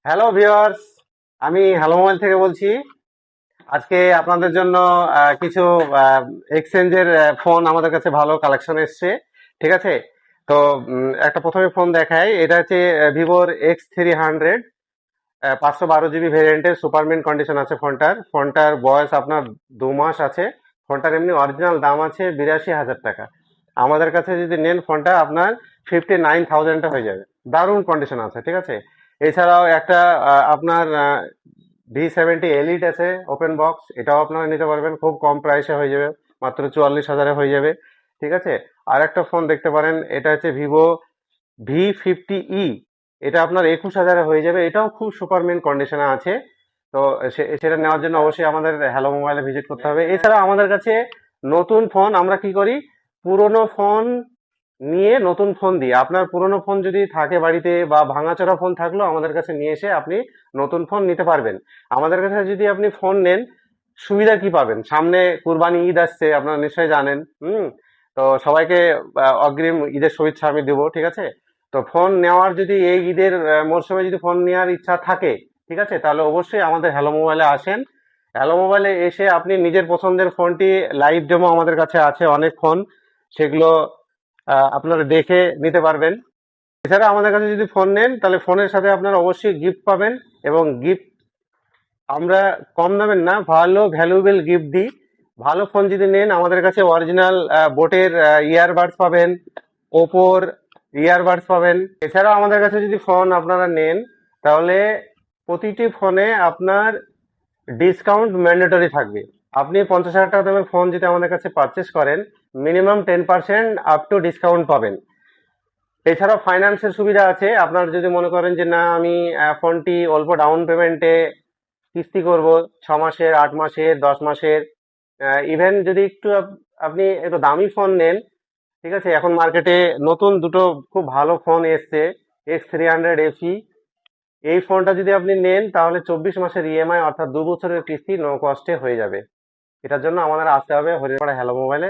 Hello viewers, আমি hello mobile থেকে বলছি। আজকে আপনাদের জন্য কিছু এক্সচেঞ্জের ফোন আমাদের কাছে ভালো কালেকশন এসছে। ঠিক আছে, তো একটা প্রথমে ফোন দেখাই। এটা হচ্ছে ভিভোর X300, 512 জিবি ভেরিয়েন্টের সুপারমিন কন্ডিশন আছে ফোনটার বয়স আপনার 2 মাস আছে। ফোনটার এমনি অরিজিনাল দাম আছে 82,000 টাকা। আমাদের কাছে যদি নেন ফোনটা আপনার 59,000 হয়ে যাবে। দারুণ কন্ডিশন আছে, ঠিক আছে। এছাড়াও একটা আপনার V70 এলিট আছে ওপেন বক্স, এটাও আপনারা নিতে পারবেন, খুব কম প্রাইসে হয়ে যাবে, মাত্র 44,000 হয়ে যাবে। ঠিক আছে, আর একটা ফোন দেখতে পারেন, এটা হচ্ছে ভিভো V50e। এটা আপনার 21,000 হয়ে যাবে, এটাও খুব সুপারমিন কন্ডিশনে আছে। তো সেটা নেওয়ার জন্য অবশ্যই আমাদের হ্যালো মোবাইলে ভিজিট করতে হবে। এছাড়া আমাদের কাছে নতুন ফোন আমরা কি করি, পুরনো ফোন নিয়ে নতুন ফোন দিই। আপনার পুরনো ফোন যদি থাকে বাড়িতে বা ভাঙাচোরা ফোন থাকলেও আমাদের কাছে নিয়ে এসে আপনি নতুন ফোন নিতে পারবেন। আমাদের কাছে যদি আপনি ফোন নেন, সুবিধা কি পাবেন, সামনে কুরবানি ঈদ আসছে, আপনারা নিশ্চয়ই জানেন। তো সবাইকে অগ্রিম ঈদের শুভেচ্ছা আমি দেবো, ঠিক আছে। তো ফোন নেওয়ার যদি এই ঈদের মরশুমে যদি ফোন নেওয়ার ইচ্ছা থাকে, ঠিক আছে, তাহলে অবশ্যই আমাদের হ্যালো মোবাইলে আসেন। হ্যালো মোবাইলে এসে আপনি নিজের পছন্দের ফোনটি, লাইভ ডেমো আমাদের কাছে আছে অনেক ফোন, সেগুলো আপনারা দেখে নিতে পারবেন। এছাড়া আমাদের কাছে যদি ফোন নেন তাহলে ফোনের সাথে আপনারা অবশ্যই গিফট পাবেন, এবং গিফট আমরা কম দামের না, ভালো ভ্যালুয়েবল গিফট দিই। ভালো ফোন যদি নেন আমাদের কাছে অরিজিনাল বোটের ইয়ারবাডস পাবেন, ওপোর ইয়ারবাডস পাবেন। এছাড়াও আমাদের কাছে যদি ফোন আপনারা নেন তাহলে প্রতিটি ফোনে আপনার ডিসকাউন্ট ম্যান্ডেটরি থাকবে। আপনি 50,000 টাকা দামের ফোন যদি আমাদের কাছে পারচেস করেন, মিনিমাম 10% আপ টু ডিসকাউন্ট পাবেন। এছাড়াও ফাইন্যান্সের সুবিধা আছে। আপনার যদি মনে করেন যে না, আমি ফোনটি অল্প ডাউন পেমেন্টে কিস্তি করব, 6 মাসের, 8 মাসের, 10 মাসের, ইভেন যদি একটু আপনি একটু দামি ফোন নেন, ঠিক আছে, এখন মার্কেটে নতুন দুটো খুব ভালো ফোন এসছে, X300 FE। এই ফোনটা যদি আপনি নেন তাহলে 24 মাসের ইএমআই, অর্থাৎ 2 বছরের কিস্তি নো কস্টে হয়ে যাবে। এটার জন্য আমাদের আসতে হবে হরিপাড়া হ্যালো মোবাইলে।